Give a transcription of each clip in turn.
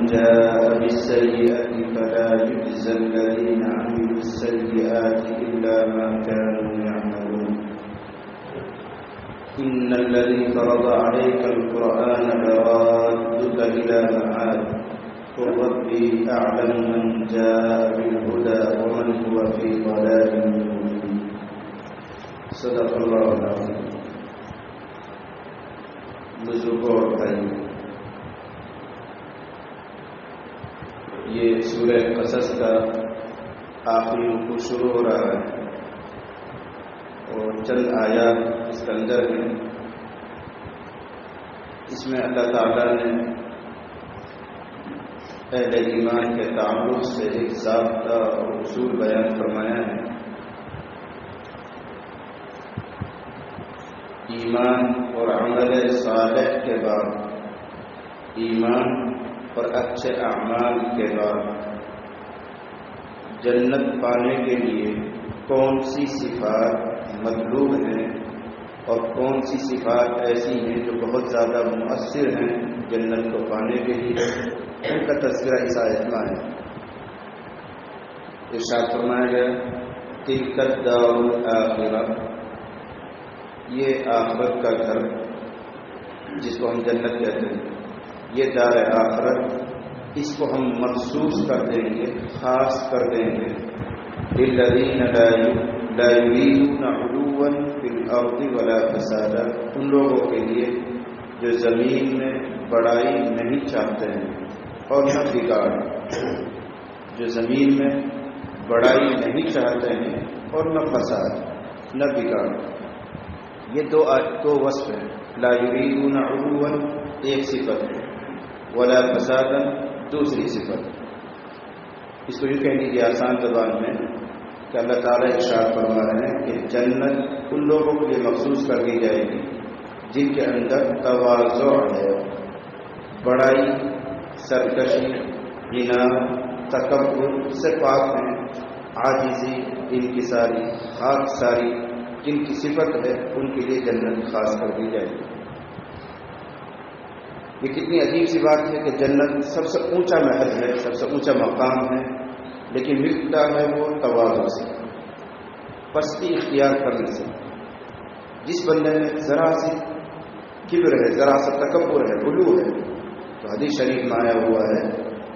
جاء بالسيئة فلا يجزى الذين عملوا السيئات إلا ما كانوا يعملون إن الذي فرض عليك القرآن لرادك إلى معاد قل ربي أعلم من جاء بالهدى ومن هو في ضلال مبين صدق الله العظيم. بزرگوں اور بھائیوں، یہ سورہ قصص کا آخری رکوع شروع ہو رہا ہے اور چند آیات اس کے اندر ہیں. اس میں اللہ تعالیٰ نے اہل ایمان کے تعلق سے ایک ضابطہ اور اصول بیان فرمایا ہے. ایمان اور عمل صالح کے بعد، ایمان اور اچھے اعمال کے بعد جنت پانے کے لیے کون سی صفات مطلوب ہیں اور کون سی صفات ایسی ہیں جو بہت زیادہ مؤثر ہیں جنت کو پانے کے لیے، ان کا تذکرہ اس آیت میں ہے. ارشاد فرمایا گیا تلک الدار الآخرہ، یہ آخرت کا گھر جس کو ہم جنت کہتے ہیں، یہ دار آخرت، اس کو ہم مخصوص کر دیں گے، خاص کر دیں گے للذین لا یریدون علوا فی الارض ولا فسادا، ان لوگوں کے لیے جو زمین میں بڑائی نہیں چاہتے ہیں اور نہ بگاڑ، جو زمین میں بڑائی نہیں چاہتے ہیں اور نہ فساد نہ بگاڑ. یہ دو وصف ہیں. لا یریدون علوا ایک صفت ہے، ولا فسادا دوسری صفت. اس کو یوں کہہ لیجیے آسان زبان میں کہ اللہ تعالیٰ ارشاد فرما رہے ہیں کہ جنت ان لوگوں کے لیے مخصوص کر دی جائے گی جن کے اندر تواضع ہے، بڑائی، سرکشی، غنا، تکبر سے پاک ہیں، عاجزی، انکساری، خاکساری جن کی صفت ہے ان کے لیے جنت خاص کر دی جائے گی. یہ کتنی عجیب سی بات ہے کہ جنت سب سے اونچا محل ہے، سب سے اونچا مقام ہے، لیکن ملتا ہے وہ تواضع سے، پستی اختیار کرنے سے. جس بندے میں ذرا سی کبر ہے، ذرا سا تکبر ہے، غلو ہے، تو حدیث شریف میں آیا ہوا ہے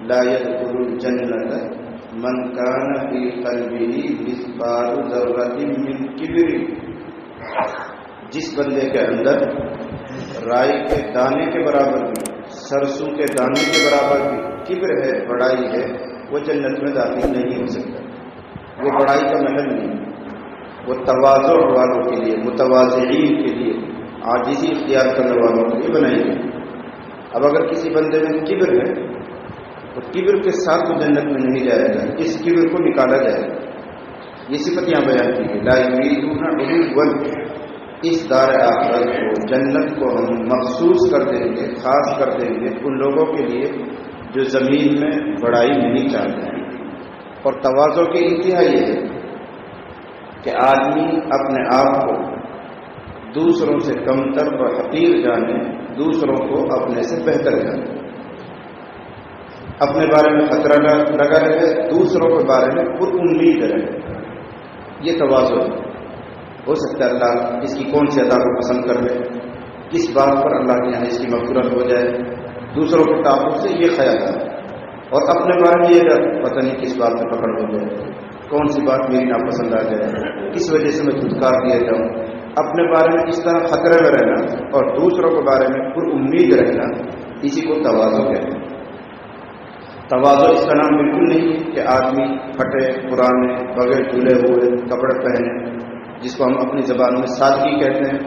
لا يدخل الجنت من کان فی قلبہ مثقال ذرۃ من کبر. جس بندے کے اندر رائی کے دانے کے برابر بھی، سرسوں کے دانے کے برابر بھی کبر ہے، بڑائی ہے، وہ جنت میں داخل نہیں ہو سکتا. وہ بڑائی کا محل نہیں، وہ تواضع والوں کے لیے، متواضعین کے لیے، عاجزی اختیار کرنے والوں کے لیے بنائی گئی. اب اگر کسی بندے میں کبر ہے تو کبر کے ساتھ وہ جنت میں نہیں جائے گا، اس کبر کو نکالا جائے گا. یہ صفت یہاں بیان کی ہے لا یریدون علوا. اس دار آخرت کو، جنت کو ہم مخصوص کر دیں گے، خاص کر دیں گے ان لوگوں کے لیے جو زمین میں بڑائی نہیں چاہتے ہیں. اور تواضع کی انتہا یہ ہے کہ آدمی اپنے آپ کو دوسروں سے کمتر و حقیر جانے، دوسروں کو اپنے سے بہتر جانے، اپنے بارے میں خطرہ لگا رہے، دوسروں کے بارے میں پر امید رہے. یہ تواضع ہے. ہو سکتا ہے اللہ اس کی کون سی عطا کو پسند کر لے، کس بات پر اللہ کے یہاں اس کی مغفرت ہو جائے، دوسروں کے تعلق سے یہ خیال ہے. اور اپنے بارے میں یہ ڈر، پتہ نہیں کس بات پہ پکڑ ہو جائے، کون سی بات میری ناپسند آ جائے، کس وجہ سے میں دھتکار دیا جاؤں. اپنے بارے میں اس طرح خطرے میں رہنا اور دوسروں کے بارے میں پر امید رہنا، اسی کو تواضع کہتے ہیں. تواضع اس کا نام بالکل نہیں ہے کہ آدمی پھٹے پرانے بغیر دھلے ہوئے کپڑے پہنے، جس کو ہم اپنی زبان میں سادگی کہتے ہیں،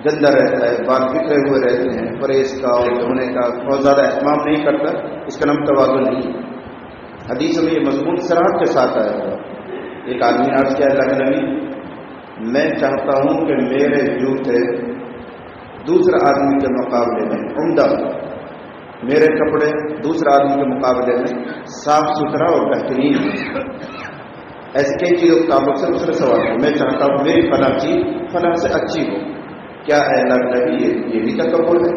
گندا رہتا ہے، بال بکھرے ہوئے رہتے ہیں، پرہیز کا اور دھونے کا بہت زیادہ اہتمام نہیں کرتا، اس کا نام تواضع نہیں ہے. حدیث میں یہ مضمون صراحت کے ساتھ آیا ہے. ایک آدمی نے عرض کیا اللہ کے نبی، میں چاہتا ہوں کہ میرے جوتے دوسرے آدمی کے مقابلے میں عمدہ، میرے کپڑے دوسرے آدمی کے مقابلے میں صاف ستھرا اور بہترین. ایسے کئی چیزوں کے تعلق سے دوسرے سوال ہے، میں چاہتا ہوں میری فلاں چیز فلاں سے اچھی ہو. کیا ہے اللہ نبی یہ بھی تکبر ہے؟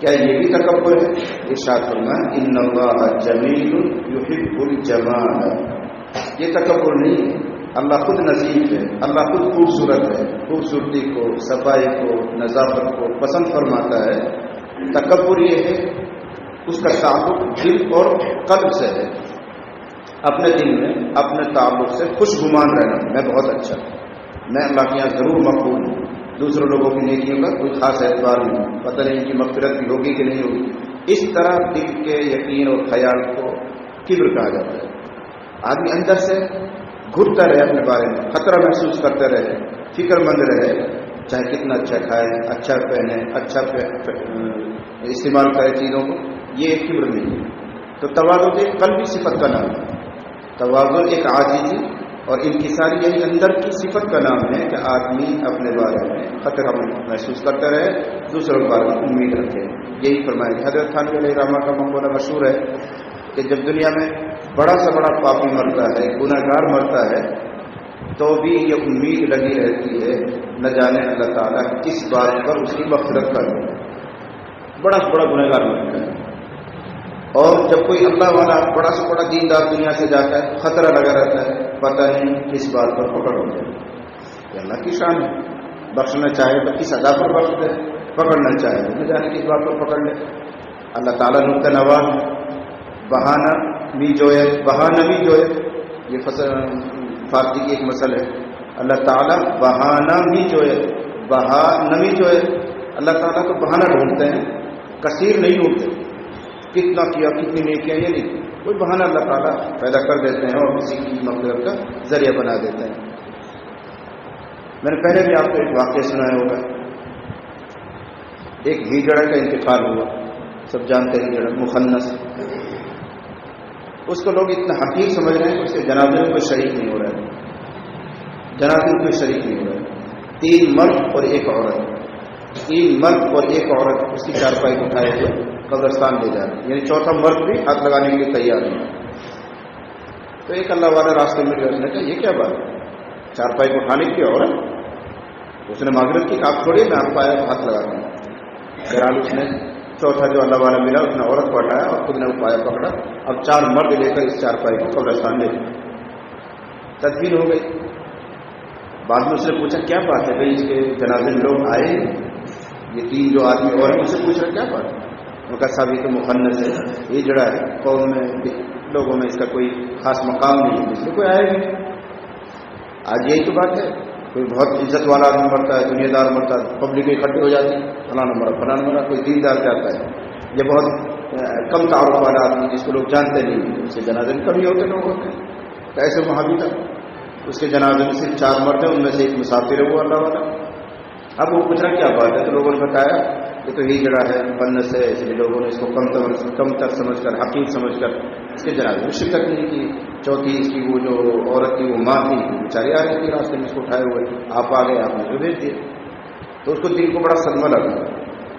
کیا یہ بھی تکبر ہے؟ ارشاد فرمایا ان اللہ جمیل یحب الجمال، یہ تکبر نہیں ہے، اللہ خود نظیف ہے، اللہ خود خوبصورت ہے، خوبصورتی کو، صفائی کو، نظافت کو پسند فرماتا ہے۔ تکبر یہ ہے اس کا تعلق دل اور قلب سے ہے، اپنے دل میں اپنے تعلق سے خوش گمان رہنا، میں بہت اچھا، میں اللہ کے یہاں ضرور مقبول ہوں، دوسرے لوگوں کی نیکیوں کا کوئی خاص اعتبار نہیں، پتہ نہیں ان کی مغفرت بھی ہوگی کہ نہیں ہوگی، اس طرح دل کے یقین اور خیال کو کبر کہا جاتا ہے۔ آدمی اندر سے گھٹتا رہے، اپنے بارے میں خطرہ محسوس کرتے رہے، فکر مند رہے، چاہے کتنا اچھا کھائے، اچھا پہنے، اچھا استعمال کرے چیزوں کو، یہ ایک کبر نہیں ہے۔ تو تواضع ایک قلبی صفت کا نام ہے، تواضع ایک عاجزی اور انکساری یہی اندر کی صفت کا نام ہے کہ آدمی اپنے بارے میں خطرہ محسوس کرتا رہے، دوسروں کے بارے میں امید رکھے۔ یہی فرمائیں گے حضرت خان علیہ رحمہ کا مقولہ مشہور ہے کہ جب دنیا میں بڑا سے بڑا پاپی مرتا ہے، گناہ گار مرتا ہے، تو بھی یہ امید لگی رہتی ہے نہ جانے اللہ تعالیٰ کس بات پر اس کی مغفرت کر دے، بڑا سے بڑا گناہ گار مرتا ہے۔ اور جب کوئی اللہ والا بڑا سے بڑا دیندار دنیا سے جاتا ہے، خطرہ لگا رہتا ہے، پتہ نہیں کس بات پر پکڑ ہو جائے۔ یہ اللہ کی شان ہے، بخشنا چاہے تو کس ادا پر بخش دے، پکڑنا چاہے تو نہ جانے کس بات پر پکڑ لے۔ اللہ تعالیٰ نقطہ نواز بہانہ بھی جو ہے، بہانہ بھی جو ہے، یہ فارسی کی ایک مسئلہ ہے۔ اللہ تعالیٰ بہانہ بھی جو ہے، بہانہ بھی جو ہے، اللہ تعالیٰ تو بہانہ ڈھونڈتے ہیں، کثیر نہیں ڈھونڈتے، کتنا کیا کتنی نیکیاں، یہ نہیں، کوئی بہانہ اللہ تعالیٰ پیدا کر دیتے ہیں اور کسی کی مغفرت کا ذریعہ بنا دیتے ہیں۔ میں نے پہلے بھی آپ کو ایک واقعہ سنایا ہوگا، ایک ہیجڑا کا انتقال ہوا، سب جانتے ہیں ہیجڑا مخنث، اس کو لوگ اتنا حقیر سمجھ رہے ہیں کہ اس کے جنازے میں کوئی شریک نہیں ہو رہا ہے، جنازے میں کوئی شریک نہیں ہو رہا ہے۔ 3 مرد اور 1 عورت، 3 مرد اور 1 عورت اس کی چارپائی کو اٹھائے ہوئے قبرستان لے جا رہے ہیں، یعنی چوتھا مرد بھی ہاتھ لگانے کے لیے تیار ہے۔ تو ایک اللہ والا راستے میں اس نے کہا یہ کیا بات، چارپائی کو اٹھانے کی عورت؟ اس نے معذرت کی، آپ چھوڑیے میں آپ کو آیا ہاتھ لگاتا ہوں۔ بہرحال اس نے چوتھا جو اللہ والا ملا اس نے عورت کو ہٹایا اور خود نے وہ پایا پکڑا، اب 4 مرد لے کر اس چارپائی کو قبرستان لے گئے، تدفین ہو گئی۔ بعد میں اس نے پوچھا کیا بات ہے بھائی، اس کے جنازے میں لوگ آئے، یہ 3 جو آدمی اور مجھ سے پوچھ رہے کیا بات ہے؟ ان کا صاحب یہ تو مخنث ہے، یہ جڑا ہے قوم میں لوگوں میں اس کا کوئی خاص مقام نہیں ہے، اس میں کوئی آئے نہیں۔ آج یہی تو بات ہے، کوئی بہت عزت والا آدمی مرتا ہے، دنیا دار مرتا ہے، پبلک اکٹھے ہو جاتی ہے، فلانا مرا فلانا مرا، کوئی دیندار جاتا ہے، یہ بہت کم تعارف والا آدمی جس کو لوگ جانتے نہیں، اس کے جنازے میں کبھی ہوتے لوگ ہوتے ہیں۔ تو ایسے وہاں بھی تھا، اس کے جنازے میں صرف 4 مرد ہیں، ان میں سے ایک مسافر ہے وہ اللہ والا۔ اب وہ پوچھ رہا کیا بات ہے، تو لوگوں نے بتایا یہ تو ہیجڑا ہے، مخنث ہے، اس لیے لوگوں نے اس کو کم تر سمجھ کر، حقیر سمجھ کر اس کے جنازے میں شرکت نہیں کی۔ چوتھی اس کی وہ جو عورت تھی وہ ماں تھی، بیچاری آ رہی تھی راستے میں، اس کو اٹھائے ہوئے آپ آ گئے، آپ نے جو بھیج دیے۔ تو اس کو دل کو بڑا صدمہ لگا،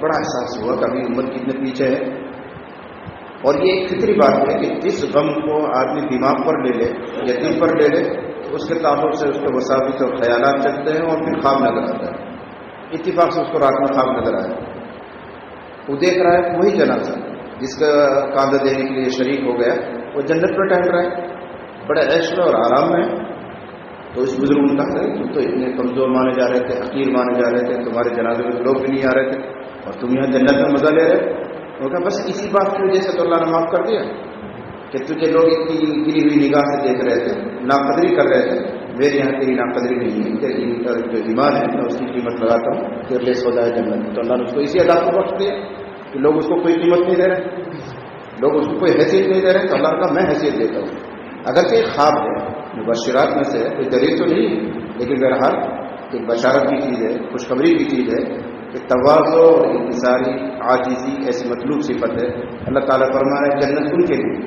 بڑا احساس ہوا کہ ابھی امت کتنے پیچھے ہے۔ اور یہ ایک فطری بات ہے کہ جس غم کو آدمی دماغ پر لے لے یا دل پر لے لے، اس کے تعلق سے اس کے وساوس اور خیالات چلتے ہیں اور پھر خواب نظر آتا ہے۔ اتفاق سے اس کو رات میں خواب نظر آیا، وہ دیکھ رہا ہے وہی جنازہ جس کا قاعدہ دینے کے لیے شریک ہو گیا، وہ جنت پر ٹہل رہا ہے، بڑے عیش میں اور آرام میں۔ تو اس بزرگ نے کہا تم تو اتنے کمزور مانے جا رہے تھے، حقیر مانے جا رہے تھے، تمہارے جنازے میں لوگ بھی نہیں آ رہے تھے اور تم یہاں جنت میں مزہ لے رہے۔ وہ کہا بس اسی بات کی وجہ سے تو اللہ نے معاف کر دیا کہ تجھے لوگ اتنی گری ہوئی نگاہ سے دیکھ رہے تھے، ناقدری کر رہے تھے، میرے یہاں تیری ناقدری نہیں ہے، تیری جو ایمان ہے میں اس کی قیمت لگاتا ہوں، تیرے لیے سودا ہے جنت۔ تو اللہ نے اس کو اسی ادا کو بخش دیا کہ لوگ اس کو کوئی قیمت نہیں دے رہے، لوگ اس کو کوئی حیثیت نہیں دے رہے، تو اللہ کا میں حیثیت دیتا ہوں۔ اگرچہ ایک خواب ہے، مبشرات میں سے کوئی دلیل تو نہیں ہے، لیکن بہرحال ایک بشارت کی چیز ہے، خوشخبری کی چیز ہے کہ تواضع اور انکساری عاجزی ایسی مطلوب صفت ہے۔ اللہ تعالیٰ فرما رہا ہے جنت ان کے لیے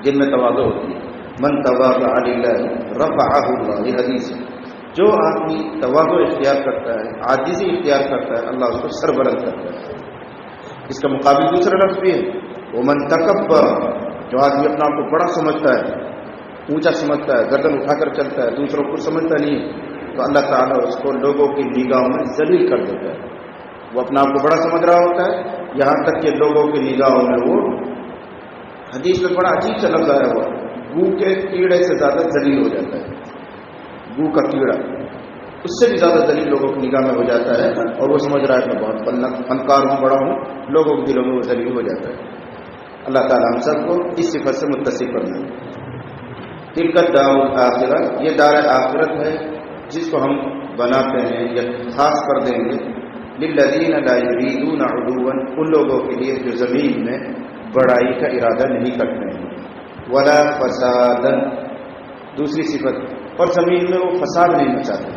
جن میں تواضع ہوتی ہے، من تواضع للہ رفعہ اللہ، یہ حدیث ہے۔ جو آدمی تواضع اختیار کرتا ہے، عاجزی اختیار کرتا ہے، اللہ اس کو سربلند کرتا ہے۔ اس کا مقابل دوسرا لفظ بھی ہے، ومن تکبر، جو آدمی اپنا آپ کو بڑا سمجھتا ہے، اونچا سمجھتا ہے، گردن اٹھا کر چلتا ہے، دوسروں کو سمجھتا نہیں ہے، تو اللہ تعالیٰ اس کو لوگوں کی نگاہوں میں ذلیل کر دیتا ہے۔ وہ اپنا آپ کو بڑا سمجھ رہا ہوتا ہے یہاں تک کہ لوگوں کی نگاہوں میں وہ حدیث میں بڑا عجیب سا لفظ آیا ہوا، گو کے کیڑے سے زیادہ ذلیل ہو جاتا ہے. گو کا کیڑا اس سے بھی زیادہ ذلیل لوگوں کی نگاہ میں ہو جاتا ہے، اور وہ سمجھ رہا ہے کہ بہت فنکار ہوں، بڑا ہوں، لوگوں کے دلوں میں وہ ذلیل ہو جاتا ہے. اللہ تعالیٰ ہم سب کو اس صفت سے متصف کرنا ہے. تلک دار الآخرہ، یہ دار آخرت ہے جس کو ہم بناتے ہیں یا خاص کر دیں گے للذین لا یریدون علوا، ان لوگوں کے لیے جو زمین میں بڑائی کا ارادہ نہیں کرتے ہیں، ولا فسادا، دوسری صفت، اور زمین میں وہ فساد نہیں مچاتے.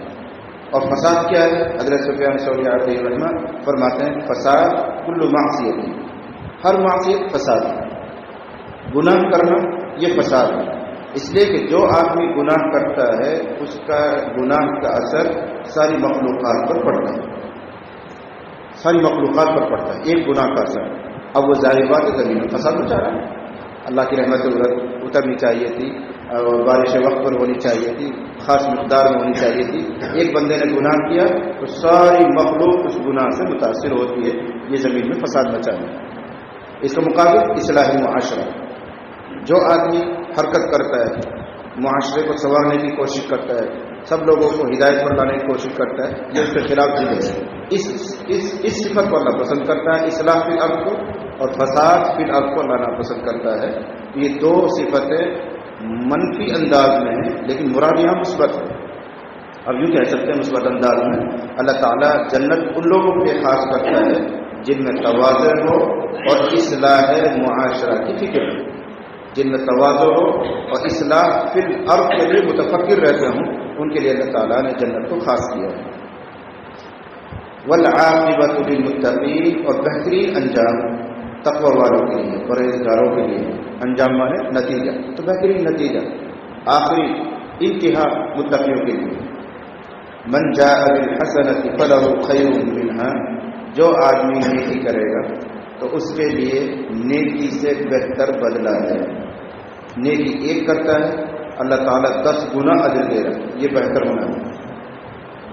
اور فساد کیا ہے؟ حضرت سفیان ثوری علیہ الرحمہ فرماتے ہیں فساد کل معصیت، ہر معصیت فساد ہے. گناہ کرنا یہ فساد ہے، اس لیے کہ جو آدمی گناہ کرتا ہے اس کا گناہ کا اثر ساری مخلوقات پر پڑتا ہے، ساری مخلوقات پر پڑتا ہے ایک گناہ کا اثر. اب وہ ظاہر بات ہے زمین میں فساد مچا رہا ہے. اللہ کی رحمت اترنی چاہیے تھی، اور بارش وقت پر ہونی چاہیے تھی، خاص مقدار میں ہونی چاہیے تھی. ایک بندے نے گناہ کیا تو ساری مخلوق اس گناہ سے متاثر ہوتی ہے، یہ زمین میں فساد مچانا. اس کا مقابل اصلاح معاشرہ، جو آدمی حرکت کرتا ہے، معاشرے کو سنوارنے کی کوشش کرتا ہے، سب لوگوں کو ہدایت پر لانے کی کوشش کرتا ہے، یہ اس کے خلاف چیز ہے. اس صفت کو اللہ پسند کرتا ہے، اصلاح فی الارض کو، اور فساد فی الارض کو لانا پسند کرتا ہے. یہ دو صفتیں منفی انداز میں ہیں، لیکن مراد یہاں مثبت ہے. اب یوں کہہ سکتے ہیں مثبت انداز میں اللہ تعالیٰ جنت ان لوگوں کے خاص کرتا ہے جن میں تواضع ہو اور اصلاح معاشرہ کی فکر ہو، جن میں تواضع ہو اور اصلاح فی الارض کے لیے متفکر رہتے ہوں، ان کے لیے اللہ تعالیٰ نے جنت کو خاص کیا ہے. والعاقبۃ للمتقین، اور بہترین انجام تقوی والوں کے لیے، پرہیزگاروں کے لیے. انجام ہے نتیجہ، تو بہترین نتیجہ، آخری انتہا متقیوں کے لیے. من جاء بالحسنۃ فلہ خیر منہا، جو آدمی نیکی کرے گا تو اس کے لیے نیکی سے بہتر بدلہ ہے. نیکی ایک کرتا ہے اللہ تعالیٰ 10 گنا اجر دے رہا ہے، یہ بہتر ہونا ہے.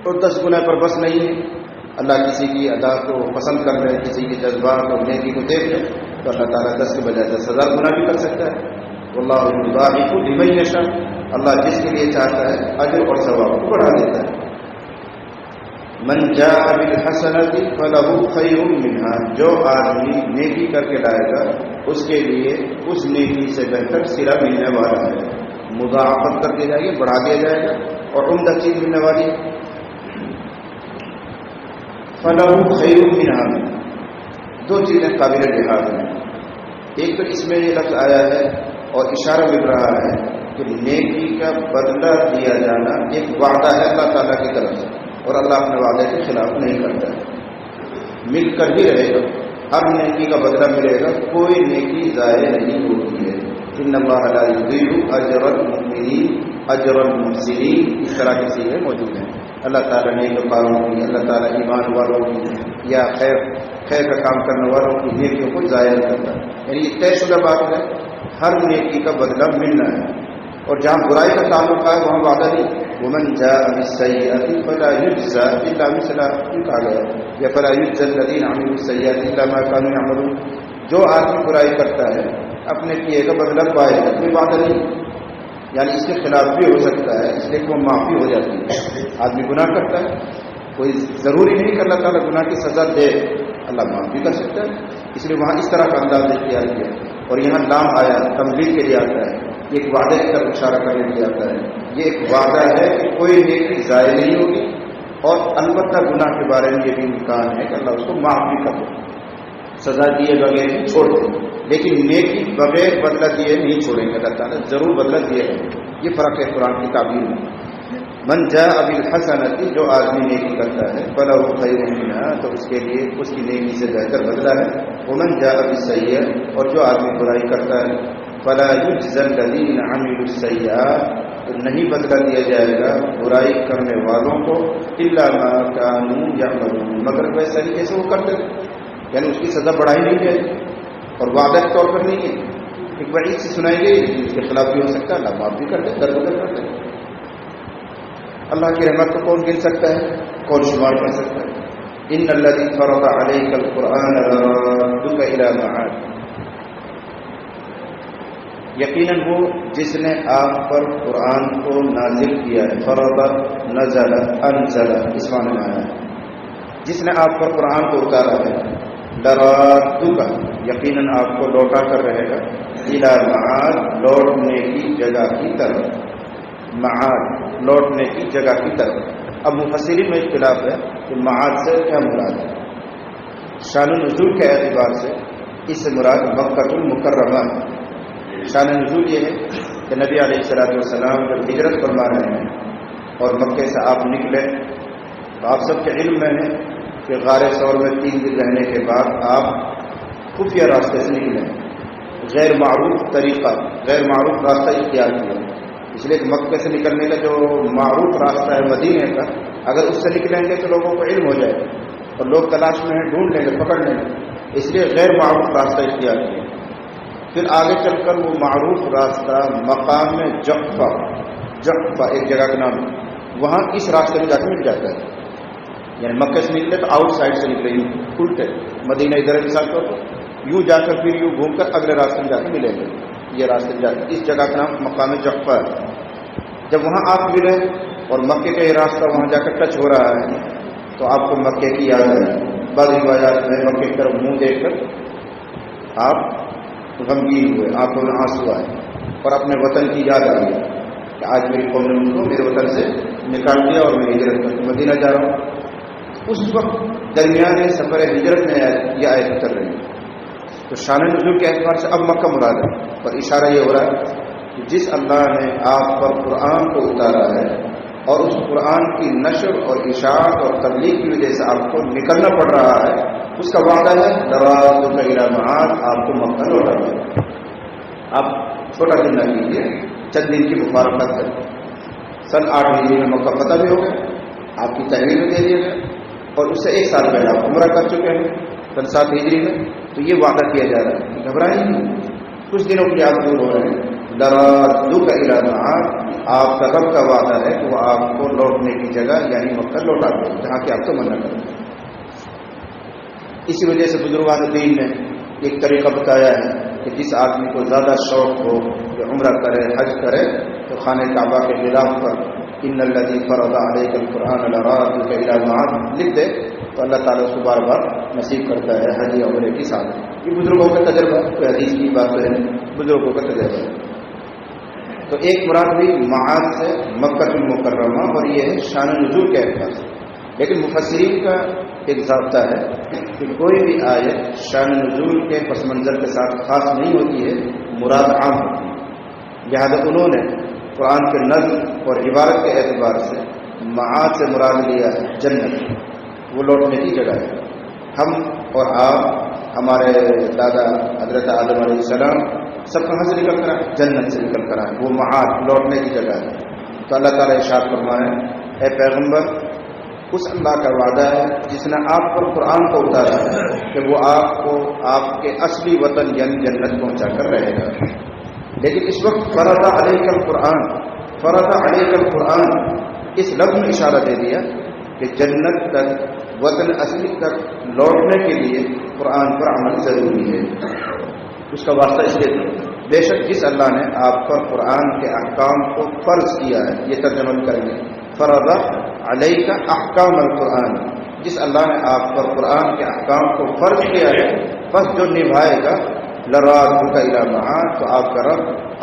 اور 10 گنا پر بس نہیں ہے، اللہ کسی کی ادا کو پسند کر رہے، کسی کے جذبات اور نیکی کو دیکھ رہے تو اللہ تعالیٰ 10 کے بجائے 10,000 گنا بھی کر سکتا ہے. واللہ یضاعف لمن یشاء، اللہ جس کے لیے چاہتا ہے اجر اور ثواب کو بڑھا دیتا ہے. من جاء بالحسنۃ فلہ خیر منہا، جو آدمی نیکی کر کے لائے گا اس کے لیے اس نیکی سے بہتر صلہ ملنے والا ہے، مضاعفت کر دی جائے گی، بڑھا دیا جائے گا، اور عمدہ چیز ملنے والی. فلہ خیر منہا، دو چیزیں قابل لحاظ ہیں. ایک تو اس میں یہ لفظ آیا ہے اور اشارہ مل رہا ہے کہ نیکی کا بدلہ دیا جانا ایک وعدہ ہے اللہ تعالیٰ کی طرف سے، اور اللہ اپنے وعدے کے خلاف نہیں کرتا ہے، مل کر ہی رہے گا. ہر نیکی کا بدلہ ملے گا، کوئی نیکی ضائع نہیں ہوتی ہے. ان اللہ لا یضیع اجر المؤمنین اجر المحسنین، اس طرح کی چیزیں موجود ہیں. اللہ تعالیٰ نیک کاروں کی، اللہ تعالیٰ ایمان والوں کی یا خیر کا کام کرنے والوں کی نیکیوں کو ضائع نہیں کرتا. یعنی یہ طے شدہ بات ہے، ہر نیکی کا بدلہ ملنا ہے. اور جہاں برائی کا تعلق ہے وہاں وعدہ نہیں. ومن جاء بالسیئۃ فلا یجزى الا مثلها، کہا گیا، یا فلا یجزى الذین عملوا السیئات الا ما كانوا يعملون. جو آدمی برائی کرتا ہے اپنے کیے کا بدلہ پائے گا، کوئی وعدہ نہیں. یعنی اس کے خلاف بھی ہو سکتا ہے، اس لیے کہ وہ معافی ہو جاتی ہے. آدمی گناہ کرتا ہے، کوئی ضروری نہیں کہ اللہ تعالیٰ گناہ کی سزا دے، اللہ معاف بھی کر سکتا ہے. اس لیے وہاں اس طرح کا انداز اختیار کیا. اور یہاں لام آیا تمبیہ کے لیے آتا ہے، یہ ایک وعدے کی طرف اشارہ کرنے کے لیے آتا ہے. یہ ایک وعدہ ہے کہ کوئی نیکی ضائع نہیں ہوگی، اور البتہ گناہ کے بارے میں یہ بھی امکان ہے کہ اللہ اس کو معاف بھی کر دے، سزا دیے بغیر بھی چھوڑ دے. لیکن نیکی بغیر بدلہ دیے نہیں چھوڑیں گے، اللہ تعالیٰ ضرور بدلہ دیے گا. یہ فرق ہے قرآن کی تعبیر میں. من جاء بالحسنۃ، جو آدمی نیکی کرتا ہے فلہ خیر منہا، تو اس کے لیے اس کی نیکی سے بہتر بدلہ ہے. ومن جاء بالسیئۃ، اور جو آدمی برائی کرتا ہے فلا یجزى الذین عملوا السیئات، تو نہیں بدلہ دیا جائے گا برائی کرنے والوں کو الا ما كانوا يعملون، مگر ویسا ہی جیسے وہ کرتے تھے. یعنی اس کی سزا بڑھائی نہیں جائے گی، اور وعدہ کے طور پر نہیں ہے. ایک وعید سے سنائی گئی اس کے خلاف بھی ہو سکتا ہے، اللہ معاف بھی کر دے، درگزر کر دے. اللہ کی رحمت کو کون گن سکتا ہے، کون شمار کر سکتا ہے. ان الذی فرض علیک القرآن لرادک الی معاد، یقیناً وہ جس نے آپ پر قرآن کو نازل کیا ہے، فرض، نزل، انزل، اس معنی میں آیا ہے، جس نے آپ پر قرآن کو اتارا ہے، لرادک، یقیناً آپ کو لوٹا کر رہے گا، الی معاد، لوٹنے کی جگہ کی طرف، معاد، لوٹنے کی جگہ کی طرف۔ اب مفسرین میں اختلاف ہے کہ معاد سے کیا مراد ہے۔ شان نزول کے اعتبار سے اس سے مراد مکہ المکرمہ ہے۔ شان نزول یہ ہے کہ نبی علیہ السلام جب ہجرت فرما رہے ہیں اور مکے سے آپ نکلے تو آپ سب کے علم میں ہے کہ غار ثور میں 3 دن رہنے کے بعد آپ خفیہ راستے سے نکلے، غیر معروف طریقہ، غیر معروف راستہ اختیار کیا، اس لیے کہ مکے سے نکلنے کا جو معروف راستہ ہے مدینے کا، اگر اس سے نکلیں گے تو لوگوں کو علم ہو جائے گا اور لوگ تلاش میں ہیں، ڈھونڈ لیں گے، پکڑ لیں گے، اس لیے غیر معروف راستہ اختیار کیا۔ پھر آگے چل کر وہ معروف راستہ مقام میں جقفہ ایک جگہ کا نام ہے، وہاں اس راستے میں جا کے مل جاتا ہے، یعنی مکے سے نکلے تو آؤٹ سائڈ سے نکلے، یوں الٹے، مدینہ ادھر مثال طور پر یوں جا کر پھر یوں گھوم کر اگلے راستے میں جا کے ملیں گے، یہ راستے جا کے اس جگہ کا نام مقام جقفہ ہے۔ جب وہاں آپ ملے اور مکے کا یہ راستہ وہاں جا کر ٹچ ہو رہا ہے تو آپ کو مکے کی یاد آئی، بعض روایات میں مکے کی طرف منہ دیکھ کر آپ غمگین ہوئے، آنکھوں میں آنسو آئے اور اپنے وطن کی یاد آ گئی کہ آج میری قوم نے مجھ کو میرے وطن سے نکال دیا اور میں ہجرت کر کے مدینہ جا رہا ہوں۔ اس وقت درمیان سفر ہجرت میں یہ آیت اتر رہی ہے۔ تو شان نزول کے اعتبار سے اب مکہ مراد ہے، اور اشارہ یہ ہو رہا ہے کہ جس اللہ نے آپ پر قرآن کو اتارا ہے اور اس قرآن کی نشر اور اشاعت اور تبلیغ کی وجہ سے آپ کو نکلنا پڑ رہا ہے، اس کا وعدہ ہے لرادک الی معاد، آپ کو مکہ لوٹا دے۔ آپ چھوٹا دن نہ کیجیے، چند دن کی مفارقت کریں۔ سن 8 ہجری میں مکہ فتح بھی ہو گیا، آپ کی تحویل میں دے دیے گئے، اور اس سے 1 سال پہلے آپ عمرہ کر چکے ہیں سن 7 ہجری میں۔ تو یہ وعدہ کیا جا رہا ہے، گھبرائیں نہیں، کچھ دنوں کے لیے آپ دور ہو رہے ہیں۔ لرادک الی معاد، آپ کا رب کا وعدہ ہے کہ وہ آپ کو لوٹنے کی جگہ یعنی مکہ لوٹا دے، جہاں کہ آپ تو منع کریں۔ اسی وجہ سے بزرگان دین نے ایک طریقہ بتایا ہے کہ جس آدمی کو زیادہ شوق ہو کہ عمرہ کرے، حج کرے، تو خانہ کعبہ کے غلاف پر ان الذی فرض علیک القرآن لرادک الی معاد لکھ دے تو اللہ تعالیٰ اس کو بار بار نصیب کرتا ہے حج یا عمرے کی ساتھ۔ یہ بزرگوں کا تجربہ، کوئی حدیث کی بات ہے، بزرگوں کا تجربہ۔ تو ایک مراد بھی معاد سے مکہ المکرمہ، اور یہ ہے شان نزول کے اعتبار سے۔ لیکن مفسرین کا ایک ضابطہ ہے کہ کوئی بھی آیت شان نزول کے پس منظر کے ساتھ خاص نہیں ہوتی ہے، مراد عام ہوتی ہے۔ لہذا انہوں نے قرآن کے نظم اور عبارت کے اعتبار سے معاد سے مراد لیا ہے جنت، وہ لوٹنے کی جگہ ہے۔ ہم اور آپ، ہمارے دادا حضرت آدم علیہ السلام سب کہاں سے نکل کر آئے؟ جنت سے نکل کر آئے، وہ معاد لوٹنے کی جگہ ہے۔ تو اللہ تعالیٰ ارشاد فرمائے، اے پیغمبر، اس اللہ کا وعدہ ہے جس نے آپ پر قرآن کو اتارا ہے کہ وہ آپ کو آپ کے اصلی وطن یعنی جنت پہنچا کر رہے گا۔ لیکن اس وقت فرض علیک القرآن اس لفظ میں اشارہ دے دیا کہ جنت تک، وطن اصلی تک لوٹنے کے لیے قرآن پر عمل ضروری ہے۔ اس کا واسطہ اس لیے بے شک جس اللہ نے آپ پر قرآن کے احکام کو فرض کیا ہے، یہ ترجمہ کریں گے، فرض علیک احکام القرآن، جس اللہ نے آپ پر قرآن کے احکام کو فرض کیا ہے، بس جو نبھائے گا لرادک الی معاد، تو آپ کا رب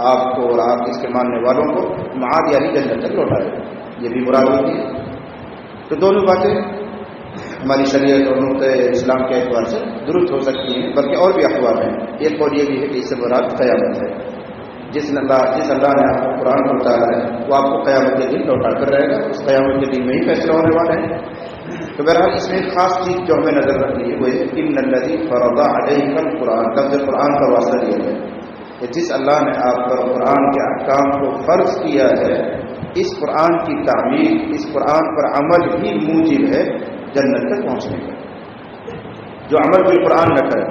آپ کو اور آپ اس کے ماننے والوں کو معاد یعنی جنت تک لوٹائے گا۔ یہ بھی مراد ہوتی ہے۔ تو دونوں باتیں ہماری شریعت اور نقطۂ اسلام کے اعتبار سے درست ہو سکتی ہیں، بلکہ اور بھی اقوال ہیں۔ ایک اور یہ بھی ہے کہ اس سے مراد قیامت ہے، جس اللہ نے آپ کو قرآن کو اتارا ہے وہ آپ کو قیامت کے دن لوٹا کر رہے گا، اس قیامت کے دن میں ہی فیصلہ ہونے والا ہے۔ تو بہرحال اس میں ایک خاص چیز جو ہمیں نظر رکھنی ہے وہ ہے ان الذی فرض علیک القرآن، لفظ قرآن کا واسطہ دیا ہے کہ جس اللہ نے آپ پر قرآن کے احکام کو فرض کیا ہے، اس قرآن کی تعمیل، اس قرآن پر عمل ہی موجب ہے جنت تک پہنچنے کا۔ جو عمل بالقرآن نہ کرے،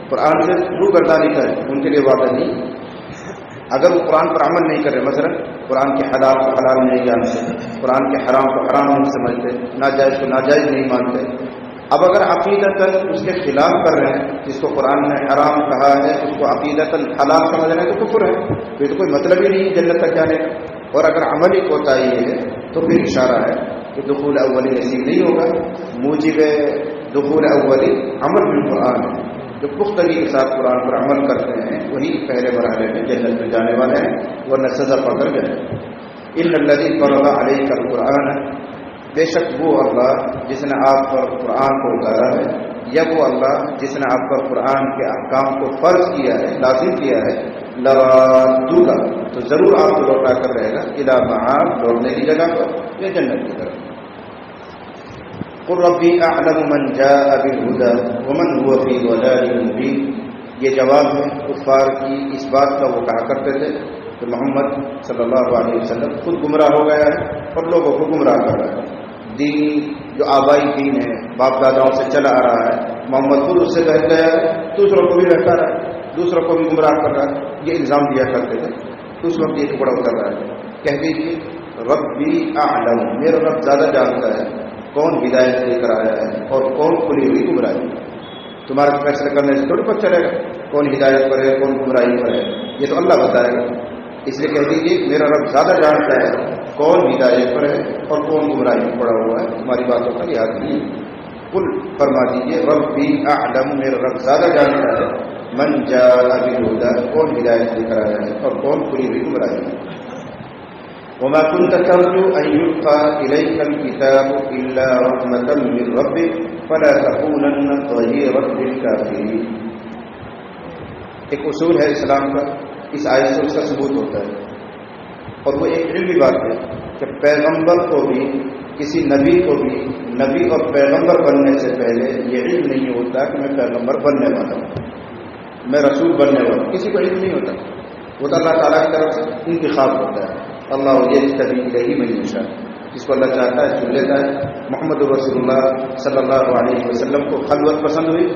قرآن سے روگردانی کرے، ان کے لیے وعدہ نہیں۔ اگر وہ قرآن پر عمل نہیں کرے، مثلا قرآن کے حلال کو حلال نہیں جانتے، قرآن کے حرام کو حرام نہیں سمجھتے، ناجائز کو ناجائز نہیں مانتے، اب اگر عقیدتاً اس کے خلاف کر رہے ہیں، جس کو قرآن نے حرام کہا ہے اس کو عقیدتاً حلال سمجھ رہے ہیں تو کفر ہے، پھر تو کوئی مطلب ہی نہیں جنت تک جانے کا. اور اگر عملی کوتاہی ہے تو پھر اشارہ ہے کہ دخول اولی نصیب نہیں ہوگا. موجب دخول اولی عمل بالقرآن ہے، جو پختگی کے ساتھ قرآن پر عمل کرتے ہیں وہی پہلے مرحلے میں جنت میں جانے والے ہیں، ورنہ سزا پا کر جائیں. ان الذی فرض علیک القرآن، بے شک وہ اللہ جس نے آپ پر قرآن کو اتارا ہے، یا وہ اللہ جس نے آپ پر قرآن کے احکام کو فرض کیا ہے، لازم کیا ہے، لرادوک، تو ضرور آپ کو لوٹا کر رہے گا الی معاد، لوٹنے کی جگہ پر یا جنت کی طرف. قل ربی اعلم من جاء بالہدی ومن هو فی ضلال مبین. یہ جواب ہے کفار کی اس بات کا وہ کہا کرتے تھے کہ محمد صلی اللہ علیہ وسلم خود گمراہ ہو گیا ہے اور لوگوں کو گمراہ کر رہا ہے. دین جو آبائی دین ہے، باپ داداؤں سے چلا آ رہا ہے، محمد خود اس سے بہت گیا ہے، دوسروں کو بھی بہتا رہا ہے، دوسروں کو بھی گمراہ کر رہا ہے. یہ الزام دیا کرتے تھے. تو اس وقت یہ ٹکڑا اتر رہا ہے. کہہ دیجیے ربی اعلم، میرا رب زیادہ جانتا ہے کون ہدایت لے کر آیا ہے اور کون کھلی ہوئی گمراہی. تمہارا فیصلہ کرنے سے تھوڑی پتہ چلے گا کون ہدایت پر ہے کون گمراہی پر ہے، یہ تو اللہ بتائے گا. اس لیے کہہ دیجیے میرا رب زیادہ جانتا ہے کون ہدایت پر ہے اور کون گمراہی میں پڑا ہوا ہے، تمہاری باتوں کا لحاظ نہیں. قل فرما دیجیے ربی اعلم، میرا رب زیادہ جانتا ہے من جاء بالہدی، کون ہدایت لے کر آیا ہے اور کون کھلی ہوئی گمراہی ہے. وما كنت ترجو ان يلقى اليك الكتاب الا رحمة من ربك فلا تكونن ظهيرا للكافرين. ایک اصول ہے اسلام کا، اس آیت سے اس کا ثبوت ہوتا ہے، اور وہ ایک علمی بات ہے کہ پیغمبر کو بھی، کسی نبی کو بھی نبی اور پیغمبر بننے سے پہلے یہ علم نہیں ہوتا کہ میں پیغمبر بننے والا ہوں، میں رسول بننے والا ہوں. کسی کو علم نہیں ہوتا. وہ تو اللہ تعالیٰ کی طرف سے انتخاب ہوتا ہے. اللہ یجتبی الیہ من یشاء، جس کو اللہ چاہتا ہے چن لیتا ہے. محمد رسول اللہ صلی اللہ علیہ وسلم کو خلوت پسند ہوئی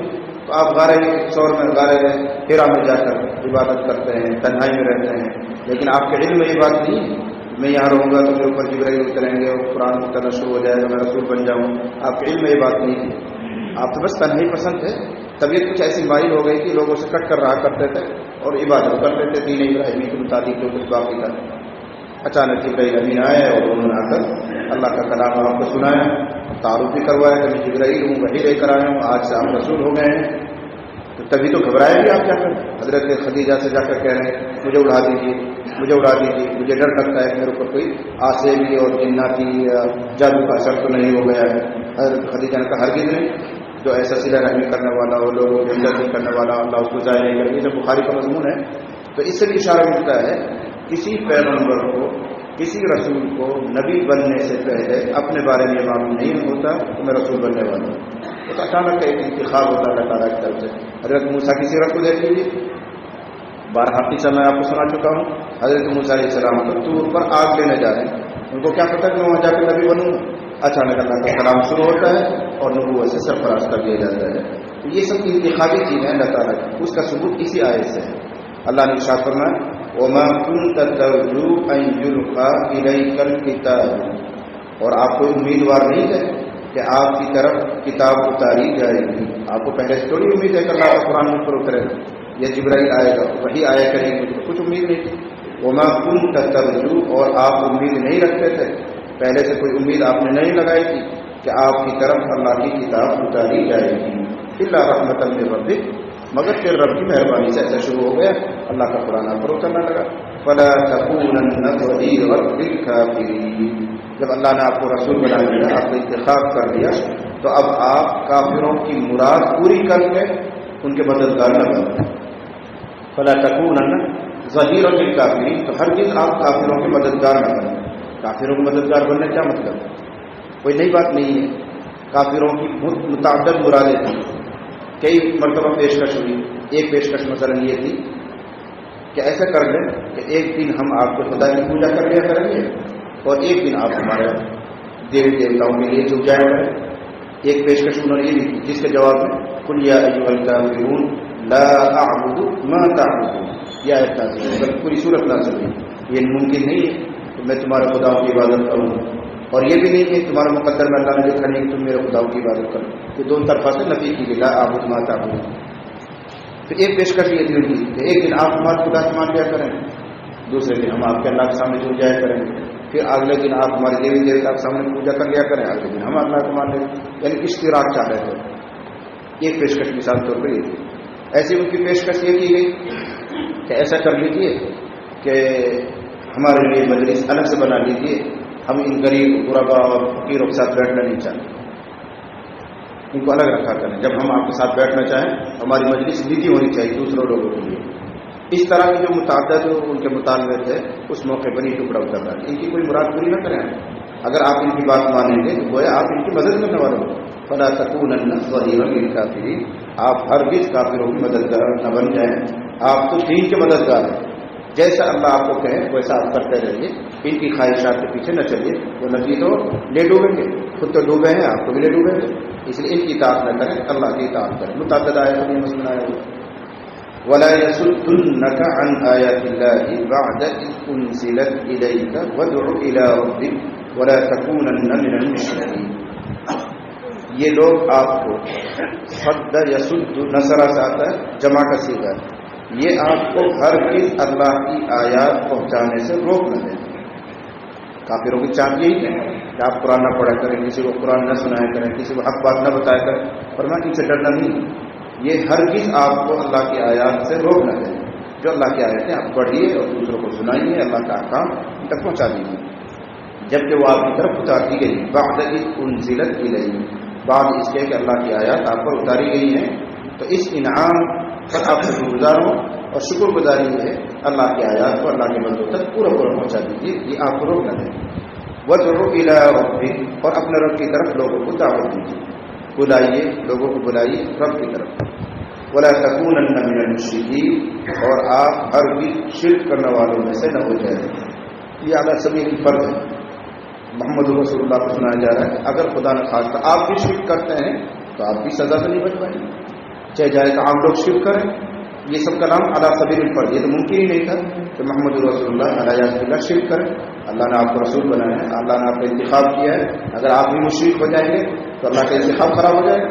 تو آپ غارے شور میں، غارے حرا میں جا کر عبادت کرتے ہیں، تنہائی میں رہتے ہیں. لیکن آپ کے علم میں یہ بات نہیں ہے میں یہاں رہوں گا تو میرے اوپر جبرائیل اتریں گے اور قرآن اترنا شروع ہو جائے گا، میں رسول بن جاؤں. آپ کے علم میں یہ بات نہیں ہے. آپ تو بس تنہائی پسند ہے. طبیعت کچھ ایسی مائل ہو گئی کہ لوگوں سے کٹ کر رہا کرتے تھے اور عبادت کرتے تھے دین ابراہیمی کے مطابق جو کچھ باقی تھا. اچانک جبرائیل امین آئے اور انہوں نے آ کر اللہ کا کلام آپ کو سنایا، تعارف بھی کروایا کہ میں جبرائیل ہوں، وحی لے کر آیا ہوں، آج سے آپ رسول ہو گئے ہیں. تو تبھی تو گھبرائے بھی آپ جا کر حضرت خدیجہ سے جا کر کہہ رہے ہیں مجھے اڑا دیجیے، مجھے اڑا دیجیے، مجھے ڈر لگتا ہے میرے اوپر کوئی آسیبی اور جناتی جادو کا اثر تو نہیں ہو گیا ہے. حضرت خدیجہ نے کہا ہرگز نہیں، جو ایسا صلہ رحمی کرنے والا ہو، لوگوں کی ہمدردی کرنے والا، اللہ اس کو ضائع نہیں کرے. یہ تو بخاری کا مضمون ہے. تو اس سے بھی اشارہ ملتا ہے کسی پیغمبر کو، کسی رسول کو نبی بننے سے پہلے اپنے بارے میں معلوم نہیں ہوتا کہ میں رسول بننے والا ہوں. تو اچانک ایک انتخاب ہوتا ہے اللہ تعالیٰ کی طرف سے. حضرت موسیٰ کی سیرت کو دیکھ لیجیے، بارہا قصہ میں آپ کو سنا چکا ہوں. حضرت موسیٰ علیہ السلام کو طور پر آگ لینے جا رہے ہیں، ان کو کیا پتہ کہ میں وہاں جا کے نبی بنوں گا. اچانک اللہ کا کلام شروع ہوتا ہے اور نبوت سے سرفراز کر دیا جاتا ہے. تو یہ سب انتخابی چیزیں اللہ تعالیٰ کی، اس کا ثبوت اسی آیت سے ہے. اللہ نے ارشاد فرمایا وما كنت ترجو ان يلقى اليك الكتاب، اور آپ کو امیدوار نہیں ہے کہ آپ کی طرف کتاب اتاری جائے گی. آپ کو پہلے سے تھوڑی امید ہے کہ اللہ کا قرآن مجھ پر اترے گا یا جبرائیل آئے گا وہی آیا کرے گی، مجھ کو کچھ امید نہیں تھی. وما كنت ترجو، اور آپ امید نہیں رکھتے تھے، پہلے سے کوئی امید آپ نے نہیں لگائی تھی کہ آپ کی طرف اللہ کی کتاب اتاری جائے گی. الا رحمۃ من ربک، مگر پھر رب کی مہربانی سے ایسا شروع ہو گیا، اللہ کا قرآن آپ پر اترنا لگا. فلا تکونن ظہیرا للکافرین، جب اللہ نے آپ کو رسول بنا دیا، آپ کو انتخاب کر دیا، تو اب آپ کافروں کی مراد پوری کر کے ان کے مددگار نہ بنیں. فلا تکونن ظہیرا للکافرین، تو ہرگز آپ کافروں کے مددگار نہ بنیں. کافروں کے مددگار بننے کیا مطلب؟ کوئی نئی بات نہیں ہے. کافروں کی متعدد مرادیں تھیں، کئی مرتبہ پیشکش ہوئی. ایک پیشکش مثلا یہ تھی کہ ایسا کر لیں کہ ایک دن ہم آپ کو خدا کی پوجا کر لیا کریں گے اور ایک دن آپ ہمارے دیوی دیوتاؤں کے لیے جھک جایا کریں. ایک پیشکش انہوں نے یہ دی جس کے جواب میں قل یا ایھا الکافرون لا اعبد ما تعبدون، یہ آیت نازل ہوئی، پوری سورت نازل ہوئی. یہ ممکن نہیں ہے کہ میں تمہارے خداؤں کی عبادت کروں اور یہ بھی نہیں کہ تمہارا مقدر میں اللہ نے لکھا نہیں کہ تم میرے خداؤں کی عبادت کرو، یہ دونوں طرفہ سے نفی کی گئی، لا اعبد ما تعبدون۔ تو ایک پیشکش یہ تھی ان کی کہ ایک دن آپ ہمارے خدا سے مان لیا کریں، دوسرے دن ہم آپ کے اللہ کے سامنے جھک جایا کریں گے، پھر اگلے دن آپ ہمارے دیوی دیوتا کے سامنے پوجا کر لیا کریں، اگلے دن ہم اللہ کو مان لیں، یعنی اشتراک چاہ رہے تھے۔ ایک پیشکش مثال طور پر یہ تھی۔ ایسی ان کی پیشکش یہ کی گئی کہ ایسا کر لیجیے کہ ہمارے لیے مجلس الگ سے بنا لیجیے، ہم ان غریب غربا اور فقیروں کے ساتھ بیٹھنا نہیں چاہتے، ان کو الگ رکھا کریں، جب ہم آپ کے ساتھ بیٹھنا چاہیں ہماری مجلس نجی ہونی چاہیے دوسروں لوگوں کے لیے۔ اس طرح کی جو متعدد ان کے مطالبے تھے اس موقع پر یہ ٹکڑا اتر رہا ہے، ان کی کوئی مراد پوری نہ کریں۔ اگر آپ ان کی بات مانیں گے تو گویا آپ ان کی مدد کرنے والے ہو، فلا تکونن ظہیرا للکافرین، آپ ہرگز کافروں کی مددگار نہ بن جائیں، آپ تو دین کے مددگار ہیں، جیسا اللہ آپ کو کہے ویسا آپ کرتے رہیے، ان کی خواہشات کے پیچھے نہ چلیے، وہ نبی تو لے ڈوبیں گے، خود تو ڈوبے ہیں، آپ کو بھی لے ڈوبیں گے، اس لیے ان کی اطاعت نہ کریں، اللہ کی اطاعت کریں۔ متعدد آیات میں مسئلہ آیا ہوا وَلَا يَصُدُّنَّكَ عَنْ آيَاتِ اللَّهِ بَعْدَ إِذْ أُنزِلَتْ إِلَيْكَ وَادْعُ إِلَىٰ رَبِّكَ وَلَا تَكُونَنَّ مِنَ الْمُشْرِكِينَ۔ یہ لوگ آپ کو صد یصد نصرہ سے آتا ہے، جمع کا صیغہ ہے، یہ آپ کو ہرگز اللہ کی آیات پہنچانے سے روک نہ دیں۔ کافروں کی چاہت یہی ہے کہ آپ قرآن نہ پڑھا کریں، کسی کو قرآن نہ سنایا کریں، کسی کو حق بات نہ بتایا کریں، فرمایا ان سے ڈرنا نہیں، یہ ہرگز آپ کو اللہ کی آیات سے روک نہ دیں۔ جو اللہ کی آیتیں آپ پڑھیے اور دوسروں کو سنائیے، اللہ کا احکام ان تک پہنچا دیجیے، جبکہ وہ آپ کی طرف اتار دی گئی، بعد اذ انزلت الیہ، بعد اس کے کہ اللہ کی آیات آپ پر اتاری گئی ہیں، تو اس انعام پر آپ شکر گزار ہوں، اور شکر گزاری ہے اللہ کی آیات کو اللہ کے بندوں تک پورا پہنچا دیجیے، یہ آپ کو روک نہ دیں۔ وَادْعُ إِلَىٰ رَبِّكَ، اور اپنے رب کی طرف لوگوں کو دعوت دیجیے، بلائیے، لوگوں کو بلائیے رب کی طرف۔ وَلَا تَكُونَنَّ مِنَ الْمُشْرِكِينَ، اور آپ ہرگز شرک کرنے والوں میں سے نہ ہو جائیں۔ یہ اعلیٰ سبیل فرض ہے، محمد رسول اللہ کو سنایا جا رہا ہے کہ اگر خدا نہ خواستہ آپ بھی شرک کرتے ہیں تو آپ بھی سزا سے نہیں بچ پائیں گے، چاہے جائے تو عام لوگ شرک کریں، یہ سب کا نام اعلیٰ سبیل الفرض، یہ تو ممکن ہی نہیں تھا کہ محمد رسول اللہ علیہ وسلم شرک کریں، اللہ نے آپ کو رسول بنایا ہے، اللہ نے آپ کا انتخاب کیا ہے، اگر آپ بھی مشرک ہو جائیں گے تو اللہ کا انتخاب خراب ہو جائے گا،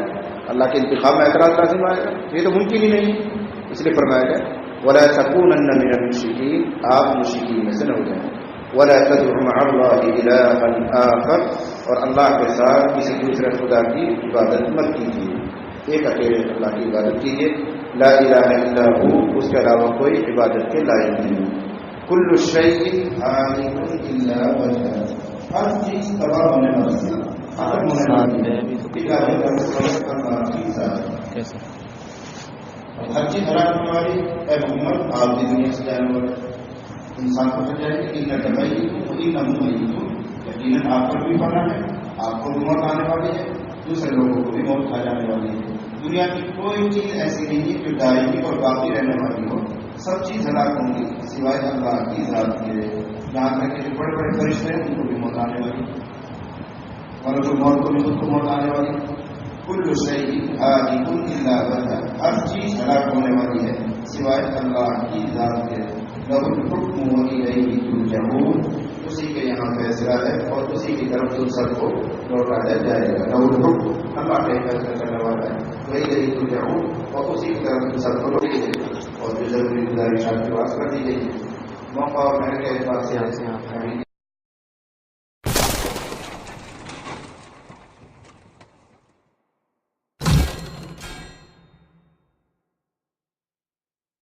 اللہ کے انتخاب میں اعتراض لازم آئے گا، یہ تو ممکن ہی نہیں، اس لیے فرمایا گیا وَلَا تَكُونَنَّ مِنَ الْمُشْرِكِينَ، آپ مشرکین میں سے نہ ہو جائیں۔ وَلَا تَدْعُ مَعَ اللَّهِ إِلَٰهًا آخَرَ، اور اللہ کے ساتھ کسی دوسرے خدا کی عبادت مت کیجیے، ایک اکیلے اللہ کی عبادت کیجیے، لا الہ الا ہو، اس کے علاوہ کوئی عبادت کے لائق نہیں۔ کل شیء ہالک الا وجہہ، ہر چیز تباہ ہونے والی ہے، ختم ہونے والی ہے، ہر چیز ہلاک ہونے والی ہے۔ محمد آپ بھی دنیا سے جانے والے انسان کو سمجھائے کہ یقیناً آپ پر بھی پڑنا ہے، آپ کو بھی موت آنے والی ہے، دوسرے لوگوں کو بھی موت کھا جانے والی ہے۔ دنیا کی کوئی چیز ایسی نہیں ہے جو دائمی اور باقی رہنے والی ہو، سب چیز ہلاک ہوں گی سوائے اللہ کی ذات کے، یہاں تک کہ جو بڑے بڑے فرشتے ہیں ان کو بھی موت آنے والی، اور جو موت کو بھی خود کو موت آنے والی۔ کل شیء ہالک الا وجہہ، ہر چیز ہلاک ہونے والی ہے سوائے اللہ کی ذات کے۔ لہ الحکم والیہ ترجعون، اسی کے یہاں فیصلہ ہے اور اسی کی طرف تم سب کو لوٹایا جائے گا۔ لہ الحکم، اللہ کا فیصلہ کرنے والا ہے، والیہ ترجعون، اور اسی کی طرف تم سب کو لوٹایا جائے گا۔ اور جو ضروری گزارشات کی بات کر دی گئی، موقع اور محل کے اعتبار سے